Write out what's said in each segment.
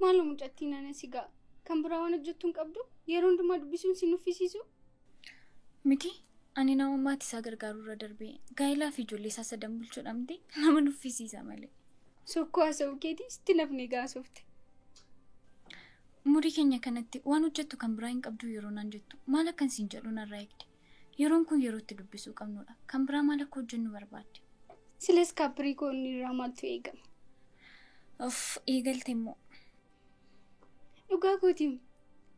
Maaloo mucattiin ana sigaa kan biraa waan hojjettuun qabdu yeroo hundumaa dubbisuun si nuffisiisu. Miti ani nama maatii isaa gargaarurra darbee gaa'ilaa fi ijoollee isaa sadan bulchuudhaamti nama nuffisiisa malee. Sokkoo haasa'uu keetii sitti nafni gaasofte. Umurii keenya kanatti waan hojjettu kan biraa hin qabdu yeroo naan jettu maal akkansiin jedhu narraa eegde. Yeroon kun yerootti dubbisuu qabnudha. Kan biraa maal akka hojjennu barbaadde. Silas kaappiriikoonni irraa maaltu eegama? Of eegalte immoo. Dhugaa gootiin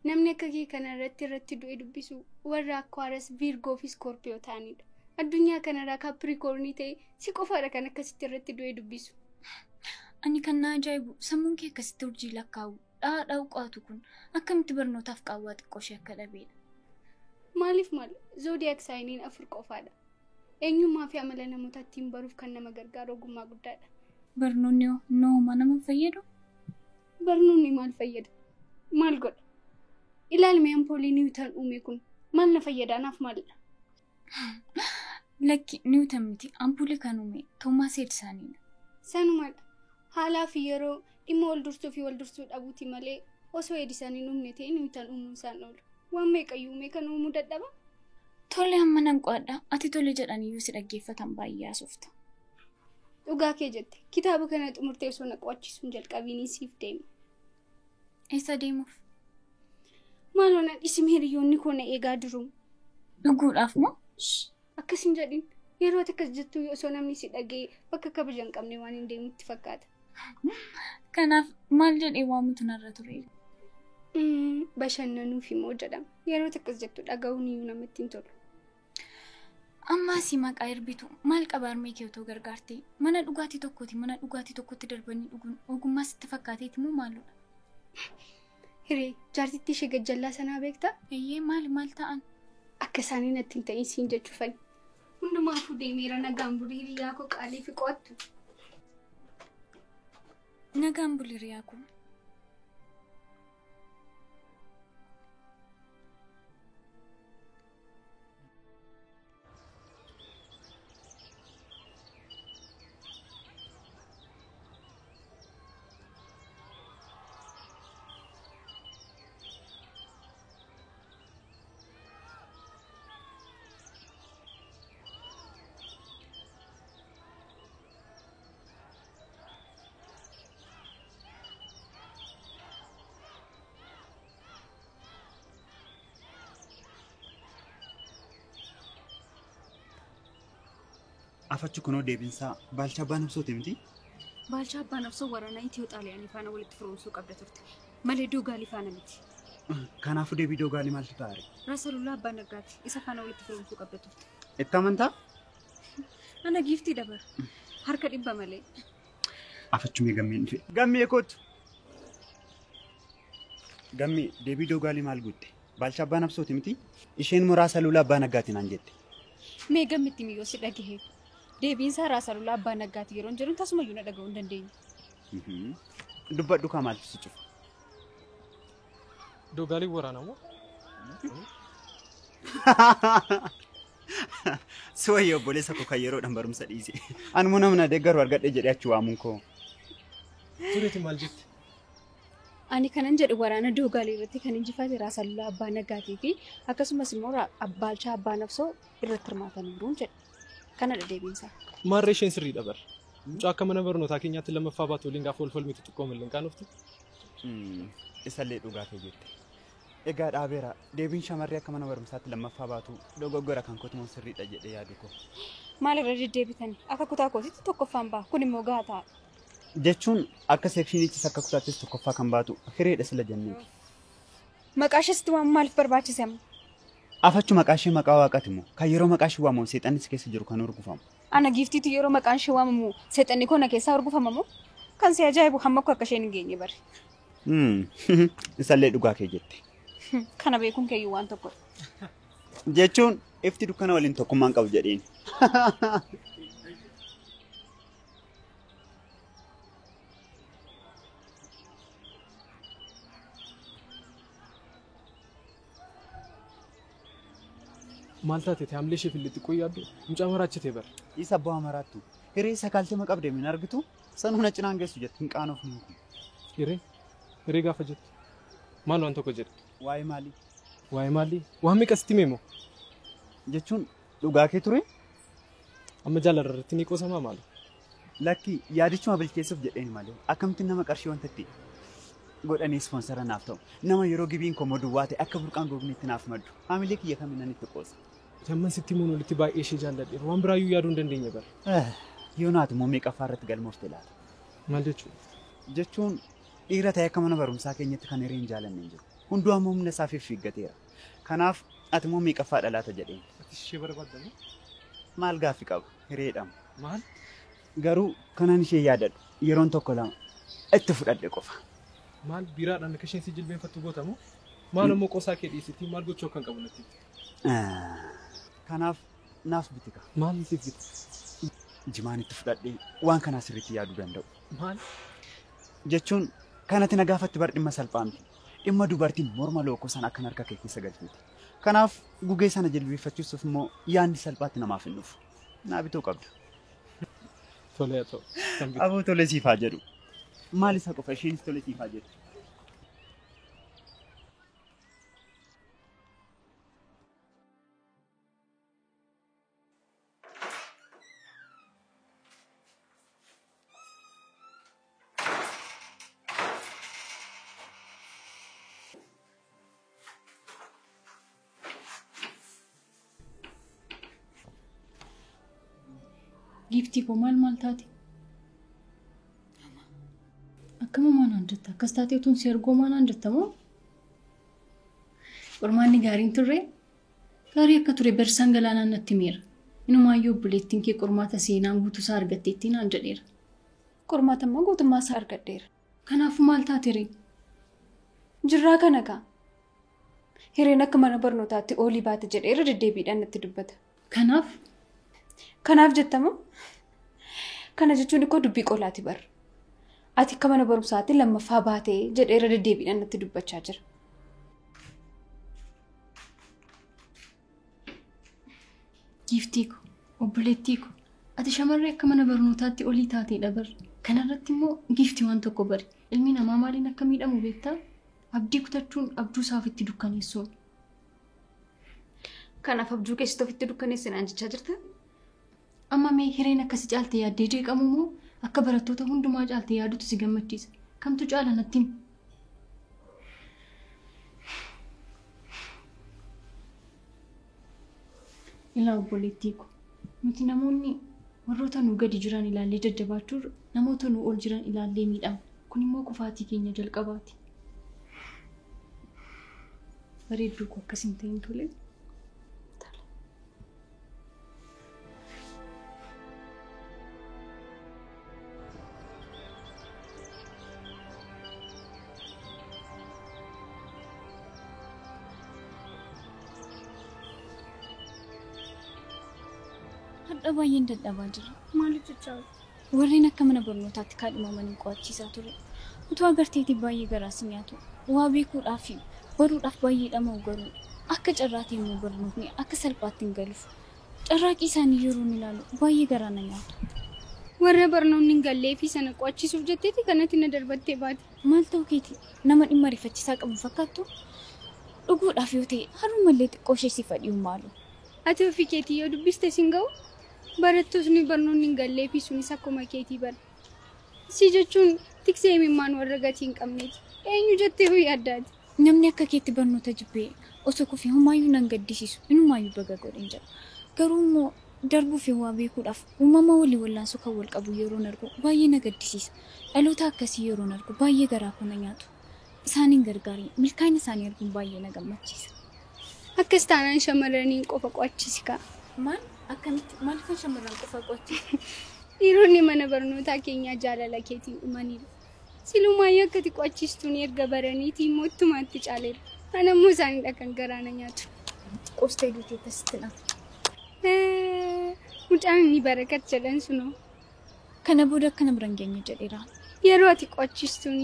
namni akka kee kana irratti du'e dubbisu warra Aquarius, Virgo fi Scorpio ta'anidha. Addunyaa kanarraa kaappiriikoonni ta'e si qofaadha kan akkasitti irratti du'e dubbisu. Ani kan na ajaa'ibu sammuun kee akkasitti urjii lakkaa'u dhaadhaa uqaatu kun akkamitti barnootaaf qaawwaa xiqqoo ishee akka dhabeedha. Maaliif maal? Zodiac saayiniin 4 qofaadha. Eenyummaa fi amala namoota ittiin baruuf kan nama gargaaru ogummaa guddaadha. Barnoonni nooma nama fayyadu? Barnoonni maal fayyada? Maal godha? Ilaalmee ampoolii Niwutan uume kun maal na fayyadaanaaf maalidha? Lakki Niwutan miti ampuulii kan uume Toomaas Edisoniidha. Sanumadha. Haalaa fi yeroo dhimma wal dursuu fi wal dursuu dhabuuti malee osoo Edisoniin uumne ta'e Niwutan uumuun isaan oolu. Waan meeqayyuu uume kan uumuu dadhaba? Tole amma nan qo'adha. Ati tole jedhaniyyuu si dhaggeeffatan baay'ee haasofta. Dhugaa kee jette. Kitaaba kana xumurtee osoo na qo'achiisuun jalqabiin siif deema. Eessa deemuuf? Maaloo na dhiisime hiriyoonni koo na eegaa jiru. Dhuguudhaaf moo? Akkasiin jedhin. Yeroo akkas jettu osoo namni si dhagee bakka kabaja hin qabne waan hin deemutti fakkaata. Kanaaf maal jedhee waamutu narra ture? Bashannanuuf immoo jedhama. Yeroo akkas jettu dhaga'uun iyyuu namatti hin tolu. Ammaa si maqaa erbitu maal qabaarmee kee otoo gargaartee mana dhugaatii tokkotti darbanii dhuguun ogummaa sitti fakkaateeti moo maaludha? Hiree jaartittii ishee gajjallaa sanaa beektaa? Eeyyee maal ta'an? Akka isaanii natti hin ta'in siin jechuufani. Hundumaafuu deemeera nagaan bulii hiriyaa koo qaalii fi qo'attu. Nagaan bulii hiriyaa koo. Afachu kunoo deebinsaa Baalchaa Abbaa Nabsooti miti? Baalchaa Abbaa Nabsoo waraana Itiyoo Xaaliyaanii faana walitti firoomsuu qabda turte. Malee Doogaalii faana miti. Kanaafuu deebii Doogaalii maaltu ta'are? Raasalulaa Abbaa Naggaati isa faana walitti firoomsuu qabda turte. Itti amantaa? Ana giiftii dabara. Harka dhibba malee. Afachu mee gammeen dhufe. Gammee kootu. Gammee deebii Doogaalii maal guutte? Baalchaa Abbaa Nabsooti miti? Isheen moo Raasalulaa Abbaa Naggaati naan jette? Mee gammitti miyyoo si dhagahee. Deebiinsaa Raasalulaa Abbaa Naggaati yeroo jiru tasumayyuu na dhaga'uu hin dandeenye. Dubbadhu kaa maaltu si cufa? Doogaalii waraana moo? Suwayyo obboleessa koo kan yeroodhaan barumsa dhiise. Ani moo namna deeggaru argadhe jedhee achi waamuun koo. Tureeti maal jette? Ani kanan jedhe waraana Doogaalii irratti kan injifate Raasalulaa Abbaa Naggaatii fi akkasumas immoo Baalchaa Abbaa Nabsoo irratti hirmaataniiru jedhe. Kanadha deebiinsaa. Maarree isheen sirrii dabar. Mucaa akka mana barnootaa keenyaatti lammaffaa baatu waliin gaafa wal falmitu xiqqoo malleen qaanofti. Isallee dhugaa kee jette. Egaa dhaabeera deebiin shamarree akka mana barumsaatti lammaffaa baatu dogoggora kan kootumoo sirriidha jedhee yaadu koo. Maalirra deddeebitanii akka kutaa kootiitti tokkoffaan ba'a kun immoo gahaa ta'a. Jechuun akka seekshiniittis akka kutaattis tokkoffaa kan baatu hireedha sila jenneeti. Maqaa isheetti waan maaliif barbaachise amma? Afachu maqaa ishee maqaa waaqaati moo kan yeroo maqaa ishee waamamu seexannis keessa jiru kan urgufamu. Ana giiftiitu yeroo maqaan ishee waamamu seexanni koo na keessaa urgufama moo? Kan si ajaa'ibu hamma akka isheen hin geenye bare. Isallee dhugaa kee jette. Kana beekuun keeyyuu waan tokkodha. Jechuun ifti dukkana waliin tokkummaan qabu jedheen. Maal taatee hamlee ishee filitti qoyyaaddu mucaa maraachitee bara. Isa abbaa maraattu. Hiree isa kaaltee maqabdee min argitu san huna cinaan geessu jette hin qaanoof hin kun. Hiree Hiree gaafa jettu maal waan tokko jedhe? Waa'ee maalii? Waa'ee maalii? Waan meeqa sitti meemo? Jechuun dhugaa kee ture? Amma jaalala irratti ni qoosamaa maali? Lakki yaadichuma bilcheessuuf jedheen malee akkamitti nama qarshii wanta itti godhanii ispoonsara naaf ta'u nama yeroo gibiin koo duwwaa ta'e akka burqaan googniitti naaf maddu haamilee kiyya kamiin itti qoosa. Jamman sitti muun walitti baay'ee ishee jaalladheera waan biraayyuu yaaduu hin dandeenye bara. Yoo naatu immoo meeqaffaa irratti galmoofte laata? Maal jechuudha? Jechuun dhiira ta'e akka mana barumsaa keenyatti kan hireen jaalanne hin jiru. Hunduu ammoo humna isaa fiiggateera. Kanaaf ati immoo meeqaffaa dhalaata jedheen. Ati ishee barbaaddamu? Maal gaaffii qaba? Hireedhamu. Maal? Garuu kanan ishee yaadadhu yeroon tokko lama itti fudhadhe qofa. Maal biraadhaan akka isheen si jilbeenfattu gootamu? Maal ammoo qoosaa kee dhiisitti maal gochuu akkan qabu natti? Kanaaf naaf bitika. Maal siif bitika? Jimaan itti fudhadhee waan kanaa sirriitti yaaduu danda'u. Maal? Jechuun kanatti na gaafatti bar dhimma salphaamti. Dhimma dubartiin morma lookoo sana akkan harka kee keessa galchite. Kanaaf gugee sana jilbeeffachuuf immoo yaadni salphaatti namaaf hin dhufu. Naa bituu qabda. Tole haa ta'u. Aboo tole siifaa jedhu. Maal isa qofa isheenis tole siifaa jedhu. Giftii koo maal taate? Akkama maanaan jetta? Akkas taatee utuun si ergoo maanaan jetta moo? Qormaanni gaariin turre? Gaarii akka ture barsaan galaanaan natti miira. Inumaayyuu obboleettiin kee qormaata seenaan guutuusaa argatteetti naan jedheera. Qormaata immoo guutummaa isaa argadheera. Kanaafuu maal taate ree? Jirraa kana kaa. Hireen akka mana barnootaatti oolii baate jedheera deddeebiidhaan natti dubbata. Kanaaf jettamu? Kana jechuun ikkoo dubbii qolaati bara. Ati akka mana barumsaatti lammaffaa baatee jedheera deddeebiidhaan natti dubbachaa jira. Giftii koo, obboleettii koo, ati shamarree akka mana barnootaatti olii taateedha bara. Kanarratti immoo giftii waan tokko bari. Ilmi namaa maaliin akka miidhamu beektaa? Abdii kutachuun abjuu isaa ofitti dukkaneessuun. Kanaaf abjuu keessatti ofitti dukkaneessinaan jechaa jirta? Amma mee hireen akkasi caaltee yaaddee jeeqamu moo akka barattoota hundumaa caaltee yaadutu si gammachiisa? Kamtu caala natti himi? Ilaa obboleettii koo, nuti namoonni warroota nu gadi jiran ilaallee jajjabaachuu namoota nu ol jiran ilaallee miidhamna. Kun immoo kufaatii keenya jalqabaati. Bareedduu koo akkas hin ta'in tole. Hadda baay'een dadhabaa jira. Maaliif jechaa? Warreen akka mana barnootaatti kaadhimamanii qo'achiisaa ture. Utuu agarteetii baay'ee garaas nyaatu. Waa beekuudhaaf fi baruudhaaf baay'ee dhama'u garuu akka carraatii immoo barnootni akka salphaatti hin galuuf. Carraaqii isaanii yeroo ilaalu baay'ee garaa na nyaatu. Warra barnoonni hin gallee fi sana qo'achiisuuf jetteeti kanatti na darbattee baate. Maal ta'u keeti nama dhimma rifachiisaa qabu fakkaattu? Dhuguudhaaf yoo ta'e harumallee xiqqoo ishee si fadhiyu maalu? Ati ofii keetii yoo dubbiste sin ga'u? Barattoonni barnoonni hin gallee fi sunis akkuma keetii bara. Si jechuun tiksee imimmaan warra gatii hin qabneeti. Eenyu jettee ho'i addaati? Namni akka keetti barnoota jibbee osoo kufee humaayyuu nan gaddisiisu inumaayyuu baga godhin jedha. Garuu immoo darbuu fi waa beekuudhaaf uumama walii wallaansoo kan wal qabu yeroon argu baay'ee na gaddisiisa. Dhaloota akkasii yeroon argu baay'ee garaa koo na nyaatu. Isaaniin gargaarii milkaa'ina isaanii arguun baay'ee na gammachiisa. Akkas taanaan shamarraniin qofa qo'achiisi ka'a. Maal? Akkamitti maal kan shamarran qofa qo'achiisa? Dhiironni mana barnootaa keenyaa jaalala keetiin dhumaniiru. Silumaayyuu akkati qo'achiistuun erga baraniitii immoo ittumaatti caaleera. Ana immoo isaaniidha kan garaa na nyaatu. Qostee duutee akkasitti naaf. Mucaan inni barakat jedhan sunoo. Kana booda akkana biran geenye jedheera. Yeroo ati qo'achiistuun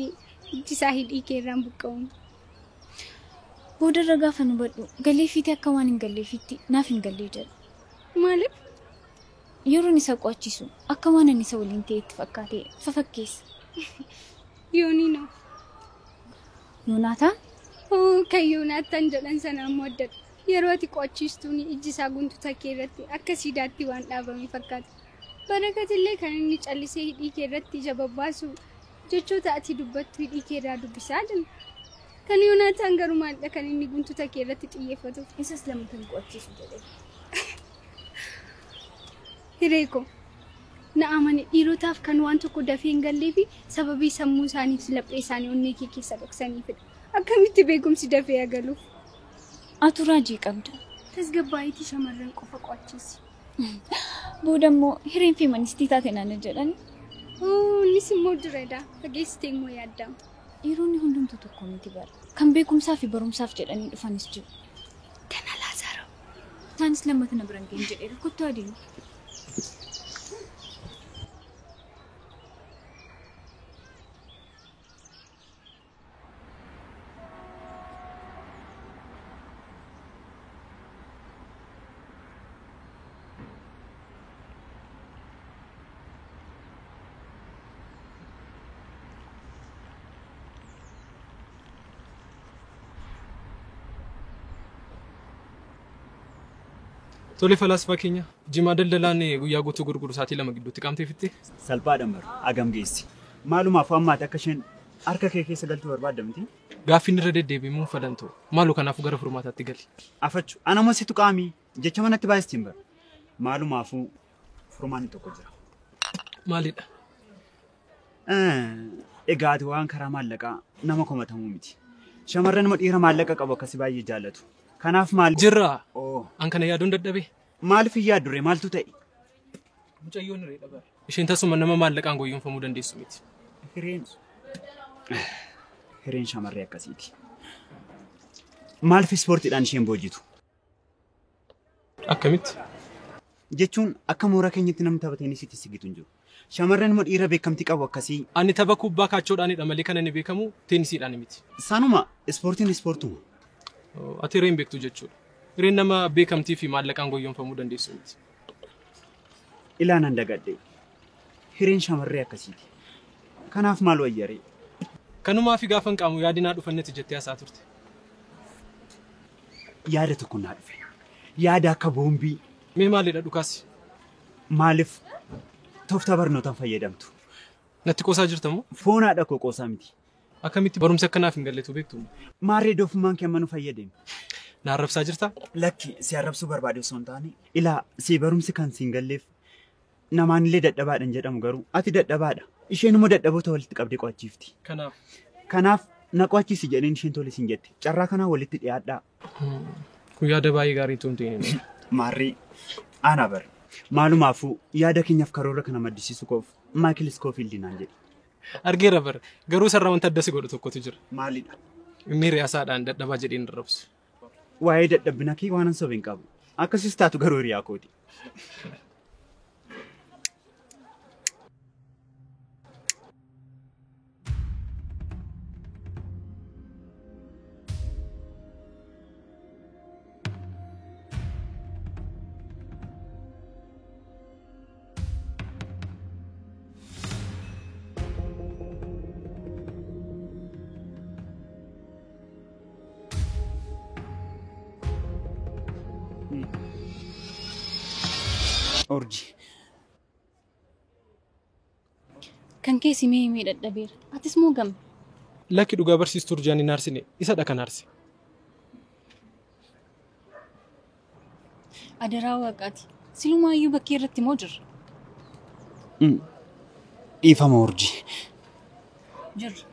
ijjisaa hidhii keerraan buqqa'uun. Boodarra gaafa nu badhu galleefiitii akka waan hin galleefiitti naaf hin gallee jedha. Maaliif? Yeroon isa qo'achiisu akka waan inni isa waliin ta'etti fakkaatee fafakkeessa. Yoonii noo. Yoonaataan? Kan Yoonaataan jedhan sana ammoo addadha. Yeroo ati qo'achiistuun ijji isaa guntu takkee irratti akka siidaatti waan dhaabame fakkaata. Barakatillee kan inni callisee hidhii kee irratti ija babbaasu jechoota ati dubbattu hidhii kee irraa dubbisaa jenna. Kan Yoonaataan garuu maalidha kan inni guntu takkee irratti xiyyeeffatu? Isas lama kan qo'achiisu jedhee. Hireeko. Na'amani dhiirotaaf kan waan tokko dafee hin gallee fi sababii sammuu isaaniif laphee isaanii onnee kee keessa dhoksaniifidha. Akkamitti beekumsi dafee agaluuf? Atu raajii qabda. Tasgabbaayitii shamarran qofa qo'achiisi. Booda immoo hireen feministii taate naannoo jedhani. Innis immoo dureedha. Fageessitee immoo yaaddamu. Dhiironni hundumtuu tokko miti bara. Kan beekumsaa fi barumsaaf jedhanii dhufanis jiru. Kana Laazaaroo. Isaanis lammata na biran ga'in jedheera. Kottu adeemu. Tole falaasfaa keenya jimaa daldalaan guyyaa guutuu gurguru sa'aatii 2 gidduutti qaamtee fitte. Salphaadhaan bara agam geessi. Maalumaaf ammaati akka isheen harka kee keessa galtuu barbaadamti. Gaaffiin irra deddeebimuun fadantu. Maaloo kanaafuu gara furmaataatti gali. Afachu anama situ qaamii jecha manatti baay'istiin bara. Maalumaafuu furmaanni tokko jira. Maalidha? Egaa ati waan karaa maallaqaa nama komatamuu miti. Shamarran dhiira maallaqa qabu akkasii baay'ee jaallatu. Kanaaf maal jirra? An kana yaaduun dadhabe. Maaliif yaadure maaltu ta'e? Mucayyoon reedha bara. Isheen tasuma nama maallaqaan goyyonfamuu dandeessu miti. Hireen shamarree akkasiiti. Maaliif ispoortiidhaan isheen boojitu? Akkamitti? Jechuun akka mooraa keenyatti namni taphateenis itti sigitu hin jiru. Shamarran dhiira beekamtii qabu akkasii. Ani tapha kubbaa kaachoodhaanidha malee kan inni beekamu teenisiidhaan miti. Sanuma ispoortiin ispoortuma. Ati hireen beektu jechuudha. Hireen nama beekamtii fi maallaqaan goyyonfamuu dandeessu miti. Ilaanan dagadhee. Hireen shamarree akkasiiti. Kanaaf maal wayyaree? Kanumaa fi gaafan qaamu yaadinaa dhufannetti jettee hasaa turte. Yaada tokko naa dhufe. Yaada akka boombii. Mee maalidha dhukaasi? Maaliif tooftaa barnootaan fayyadamtu? Natti qoosaa jirtamoo? Foonaadha koo qoosaa miti. Akkamitti barumsa akkanaaf hin galletu beektu? Maarree doofummaan kee manu fayyadame. Na arrabsaa jirta? Lakki si arrabsuu barbaade osoo hin taane ilaa si barumsi kan si hin galleef namaanillee dadhabaadhaan jedhamu garuu ati dadhabaadha. Isheen immoo dadhaboota walitti qabdee qo'achiifti. Kanaaf na qo'achiisi jedheen isheen tole siin jette. Carraa kanaa walitti dhiyaadhaa. Kun yaada baay'ee gaarii tuun ta'e. Maarree ana bara. Maalumaafuu yaada keenyaaf karoora kana maddisiisu koof Maayikil Iskoofiildi naan jedhe. Argeera bara. Garuu sarara wanta adda si godhu tokkotu jira. Maalidha? Inni riyaasaadhaan dadhabaa jedheen arrabsu. Waa'ee dadhabina kee waan sobeen qabu. Akkasis taatu garuu hiriyaa kooti. Orji. Kan keessi mee dadhabeera. Atis moo gamma? Lakki dhugaa barsiistuu Urjaan hin aarsine. Isa dha kan aarse. Adaraa waaqaati. Silumaayyuu bakkee irratti moo jirra? Dhiifama Orji. Jirra.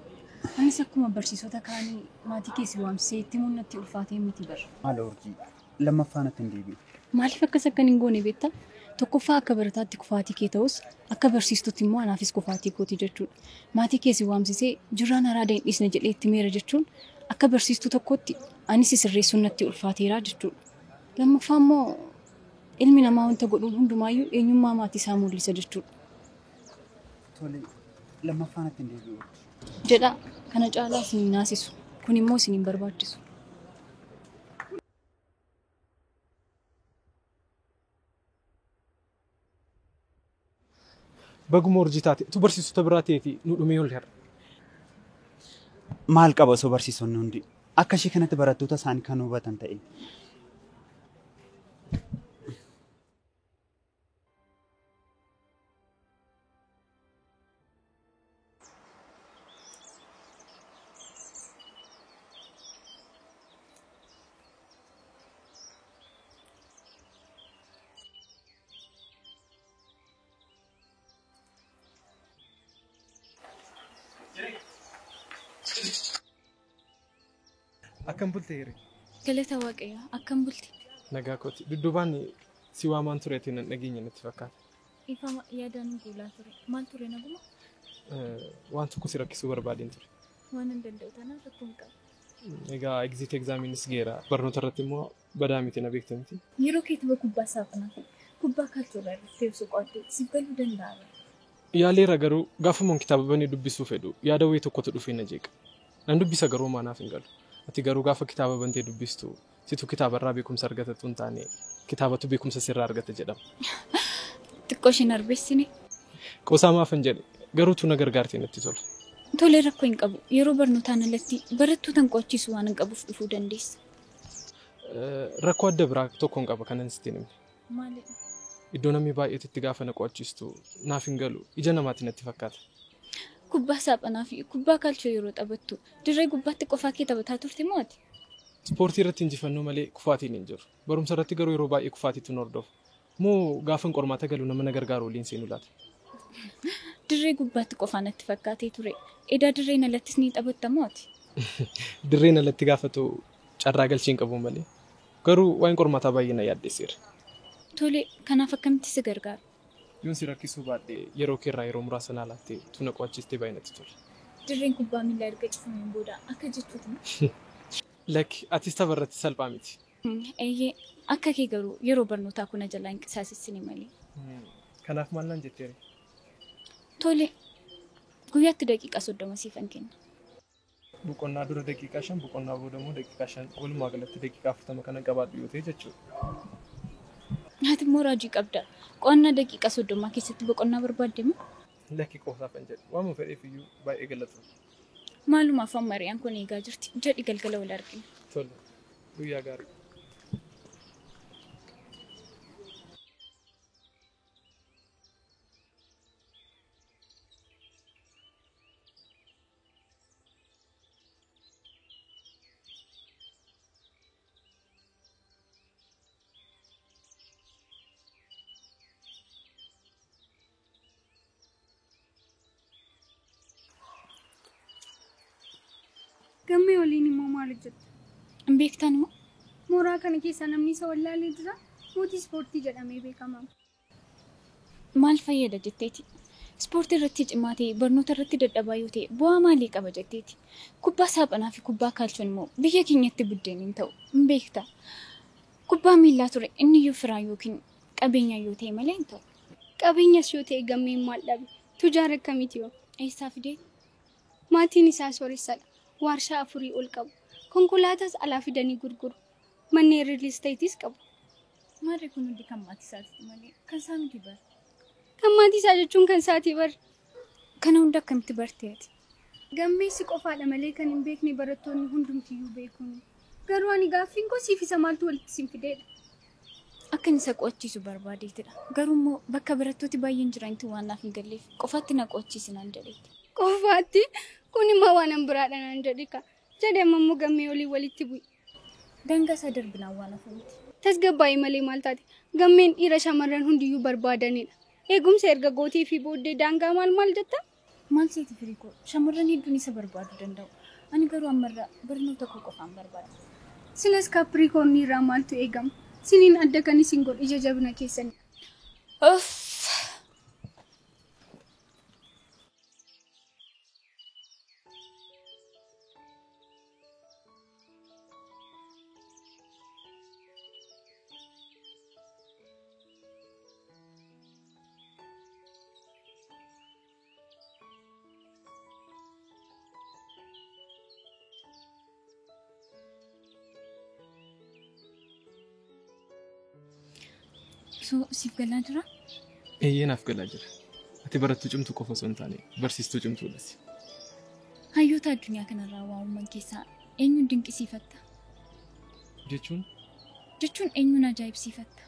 Anis akkuma barsiisota kaanii maatii keessi waamsisee itti mul'atti ulfaatee miti bara. Maala Orji. Lammaffaanatti hin deebi'u. Maaliif akkas akkan hin goone beektaa? Tokkoffaa akka barataatti kufaatii kee ta'us akka barsiistutti immoo anaafis kufaatii kooti jechuudha. Maatii keessi waamsisee jirraan araada hin dhiisne jedhee itti meera jechuun akka barsiistuu tokkotti anis sirreessuun natti ulfaateeraa jechuudha. Lammaffaa immoo ilmi namaa wanta godhuun hundumaayyuu eenyummaa maatii isaa mul'isa jechuudha. Tole lammaffaanatti hin deebi'u. Jedhaa kana caalaa isin hin naasisu. Kun immoo isin hin barbaachisu. Baguma Urjii taate tu barsiisota biraa ta'eeti nu dhumee ol herra. maal qaba osoo barsiisonni hundi akka ishee kanatti barattoota isaanii kan hubatan ta'e. Akkam bultee hiri? Galata Waaqayyoo akkam bulti? Nagaa kooti. Dudduubaan si waamaan tureetiin nan dhageenya natti fakkaata. Ifama yaadaan guulaa ture. Maal ture naguma? Waan tokko si rakkisuu barbaadeen ture. Waan hin danda'u tanaan rakkoo hin qabu. Egaa exit exaaminis geera. Barnoota irratti immoo badaa miti na beektu miti. Yeroo keetuba kubbaa saaphanaa kubbaa kaalchoorraa irratti ibsu qo'attee si galuu danda'a. Yaaleera garuu gaafamuun kitaaba banee dubbisuu fedhu yaada wayii tokkotu dhufee na jeeqa. Nan dubbisa garuu maanaaf hin galu. Ati garuu gaafa kitaaba bantee dubbistu situ kitaabarraa beekumsa argatatu hin taane kitaabatu beekumsa sirraa argata jedhama. Xiqqoo isheen arbeessine. Qoosaa maafan jedhe garuu tu na gargaartee natti tola. Tolee rakkoo hin qabu. Yeroo barnootaan alatti barattootaan qo'achiisu waan hin qabuuf dhufuu dandeessa. Rakkoo adda biraa tokko hin qaba kanan sitti himne. Maalidha? Iddoo namni baay'eetti gaafa na qo'achiistu naaf hin galu ija namaatti natti fakkaata. Kubbaa saaphanaa fi kubbaa kaalchoo yeroo taphattu dirree gubbaatti qofaa kee taphataa turte moo ati? Ispoortii irratti injifannoo malee kufaatiin hin jiru. Barumsa irratti garuu yeroo baay'ee kufaatiitu hordofu. Moo gaafan qormaata galu nama na gargaaru waliin seenu laata? Dirree gubbaatti qofaa natti fakkaatee ture. Edaa dirreen alattis ni taphatta moo ati? Dirreen alatti gaafatu carraa galchii hin qabu malee. Garuu waan qormaataa baay'ee na yaaddeesseera. Tolee kanaaf akkamitti si gargaaru? Yoon si rakkisuu baadhee yeroo keerraa yeroo muraasa naa laattee tu na qo'achiistee baay'ee natti tola. Dirreen kubbaa miilaa erga cufameen booda akka jettuuti. Lakki atis tapha irratti salphaa miti. Eeyyee akka kee garuu yeroo barnootaa kuna jalaa hin qisaasessine malee. Kanaaf maal naan jetteere? Tolee guyyaatti daqiiqaa 30 siifan kenna. Boqonnaa dura daqiiqaa 5 boqonnaa booda immoo daqiiqaa 5 walumaa galatti daqiiqaa 40 kana qabaadhu yoo ta'e jechuudha. Ati immoo raajii qabda. Qo'annaa daqiiqaa 30 keessatti boqonnaa barbaadde moo? Lakki qoosaaf hin jedhu. Waamuu fedheef iyyuu baay'ee galatoomi. Maalumaaf amma Mariyaan kun eegaa jirti. Jedhi galgala wal argina. Tole. Guyyaa gaarii. Gammee waliin immoo maal hojjetta? Hin beektan moo? Mooraa kana keessa namni isa wallaalee jira. Mootii ispoortii jedhamee beekama. Maal fayyada jetteeti? Ispoortii irratti cimaa ta'e barnoota irratti dadhabaa yoo ta'e bu'aa maalii qaba jetteeti? Kubbaa saaphanaa fi kubbaa kaalchoon immoo biyya keenyatti buddeen hin ta'u. Hin beekta? Kubbaa miilaa ture inni iyyuu firaa yookiin qabeenya yoo ta'e malee hin ta'u. Qabeenyas yoo ta'e gammeen maal dhabe? Tujaara akkamiiti yoo? Eessaa fidee? Maatiin isaa sooressadha. Warshaa 4 ol qabu. Konkolaataas alaa fidanii gurguru. Manneen riil isteetis qabu. Maarree kun hundi kan maatii isaati malee kan isaa miti bara. Kan maatii isaa jechuun kan isaatii bara. Kana hunda akkamitti barteeti? Gammeessi qofaadha malee kan hin beekne barattoonni hundumtiyyuu beekuun. Garuu ani gaaffiin koo siif isa maaltu walitti sin fideedha? Akkan isa qo'achiisu barbaadeetidha. Garuu immoo bakka barattooti baay'een jiranitti waan naaf hin galleef qofaatti na qo'achiisi naan jedheetti. Qofaatti? Kun immoo waan an biraadha naan jedhe ka. Jedhee ammoo gammee olii walitti bu'i. Daangaa isaa darbinaan waan hafuuti. Tasgabbaa'ii malee maal taate? Gammeen dhiira shamarran hundiyyuu barbaadanidha. Eegumsa erga gootee fi booddee daangaa maal jetta? Maal seeti firii koo? Shamarran hedduun isa barbaaduu danda'u. Ani garuu ammarraa barnoota koo qofaan barbaada. Silas kaappiriikoonnii irraa maaltu eegama? Siniin adda kan isin godhu ija jabina keessanidha. Siif galaa jira? Eeyyee naaf galaa jira. Ati barattuu cimtuu qofa osoo hin taane barsiistuu cimtuudhas. Hayyoota addunyaa kanarraa waa uuman keessaa eenyuun dinqisiifatta? Jechuun eenyuun ajaa'ibsiifatta?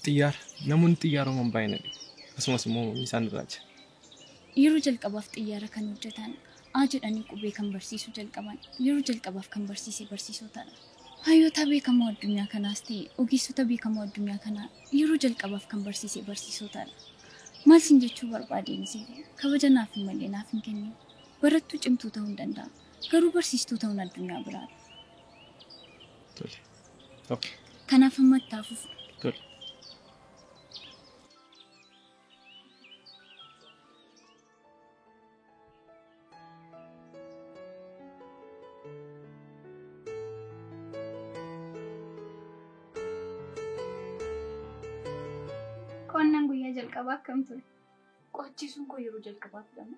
Xiyyaara. Namoonni xiyyaara uuman baay'ina dhibu. Akkasumas immoo isaan irraacha. Yeroo jalqabaaf xiyyaara kan hojjetan A jedhanii qubee kan barsiisu jalqaban yeroo jalqabaaf kan barsiise barsiisotadha. Hayyoota beekamoo addunyaa kanaas ta'e ogeessota beekamoo addunyaa kanaa yeroo jalqabaaf kan barsiise barsiisotadha. Maal sin jechuu barbaadeensi kabaja naaf hin malee naaf hin kennu. Barattuu cimtuu ta'uu hin danda'a. Garuu barsiistuu ta'uun addunyaa biraadha. Tole. Kanaaf amma ittaafuuf. Tole. Qonnaan guyyaa jalqabaa akkam ture? Qo'achiisuun koo yeroo jalqabaaf lama.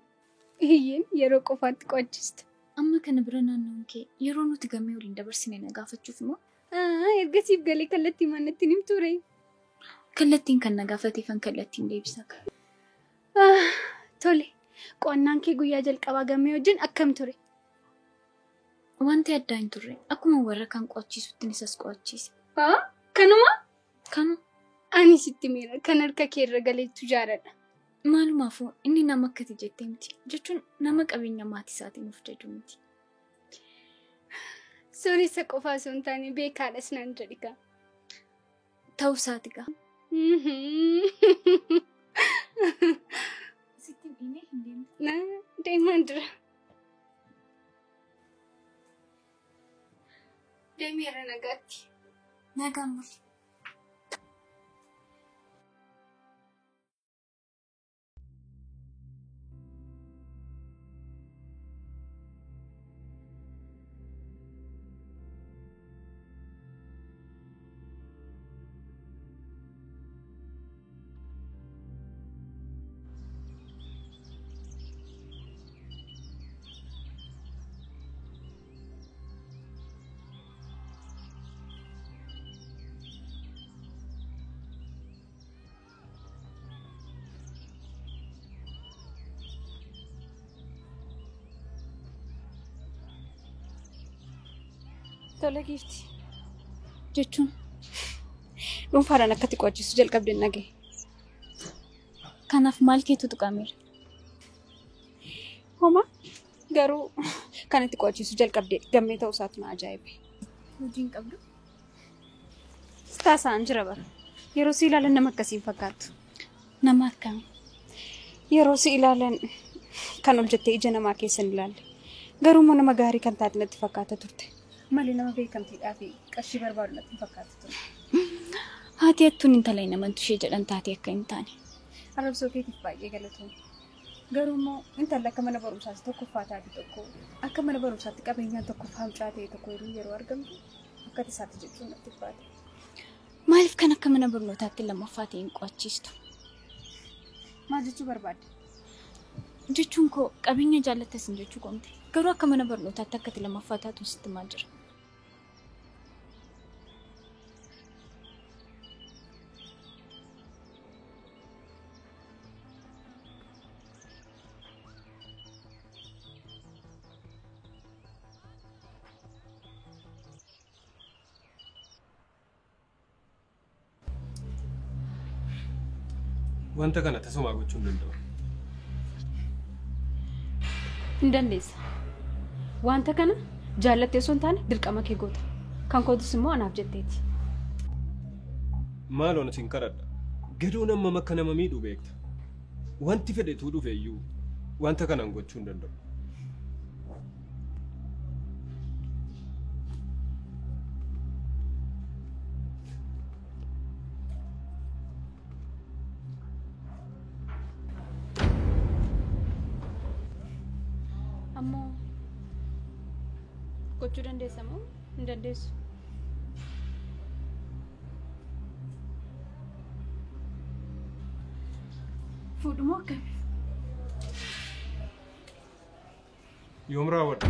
Iyyeen yeroo qofaatti qo'achista. Amma kana bira naannoon kee yeroo nuti gammee waliin dabarsine na gaafachuuf immoo? Ergasiif galee kallattii mannatti nim ture. Kallattiin kan na gaafateefan kallattiin deebisa. Tole. Qonnaan kee guyyaa jalqabaa gammee wajjin akkam ture? Wanti addaa hin turre akkuma warra kan qo'achiisutti isas qo'achiise. Kanuma? Kanu. Ani sitti miira kan harka kee irra galeettu jaaladha. Maalumaafuu inni nama akkati jettee miti. Jechuun nama qabeenya maatii isaatiin of jaju miti. Sooressa qofaa osoo hin taane beekaadhas naan jedhi gaa. Ta'uu isaati gaa. Sitti dhiinee hin deemu. Deemaan dura. Deemeera nagaatti. Nagaan mali. Tole giifti. Jechuun dhuunfaadhaan akkatti qo'achiisu jalqabde nagee. kanaaf maal keetu tuqameera? Homa garuu kan itti qo'achiisu jalqabde gammee ta'uu isaatu na ajaa'ibe. Hojiin qabdu? Taasaan jira bara. Yeroo si ilaalan nama akkasiin fakkaatu. Nama akkamii? Yeroo si ilaalan kan ol jettee ija namaa keessan ilaalle. Garuu immoo nama gaarii kan taate natti fakkaata turte. Malee nama beekamtiidhaa fi qarshii barbaadu natti fakkaata turte. Haati hattuun intala hin amantu ishee jedhan taate akka hin taane. Arrabsoo keetiif baay'ee galatoomna. Garuu immoo intalli akka mana barumsaatti tokkoffaa taate tokko akka mana barumsaatti qabeenyaan tokkoffaa mucaa ta'e tokko yeroo argamtu akka tasaatti jechuun natti fakkaata. Maaliif kan akka mana barnootaatti lammaffaa ta'een qo'achiistu? Maal jechuu barbaadde? Jechuun koo qabeenya jaallatas hin jechuu qoomte. Garuu akka mana barnootaatti akkati lammaffaa taatu sitti maal jira? Wanta kana tasuma gochuu hin danda'u. Hin dandeessa. Wanta kana jaallattee osoo hin taane dirqama kee goota. Kan kootis immoo anaaf jetteeti. Maal ona siin kadhadha. Gadoon amma akka nama miidhu beekta. Wanti fedhetuu dhufe iyyuu wanta kanaan gochuu hin danda'u. Ammoo gochuu dandeessa moo hin dandeessu? Fuudhumoo akkamii? Yoom raawwadha?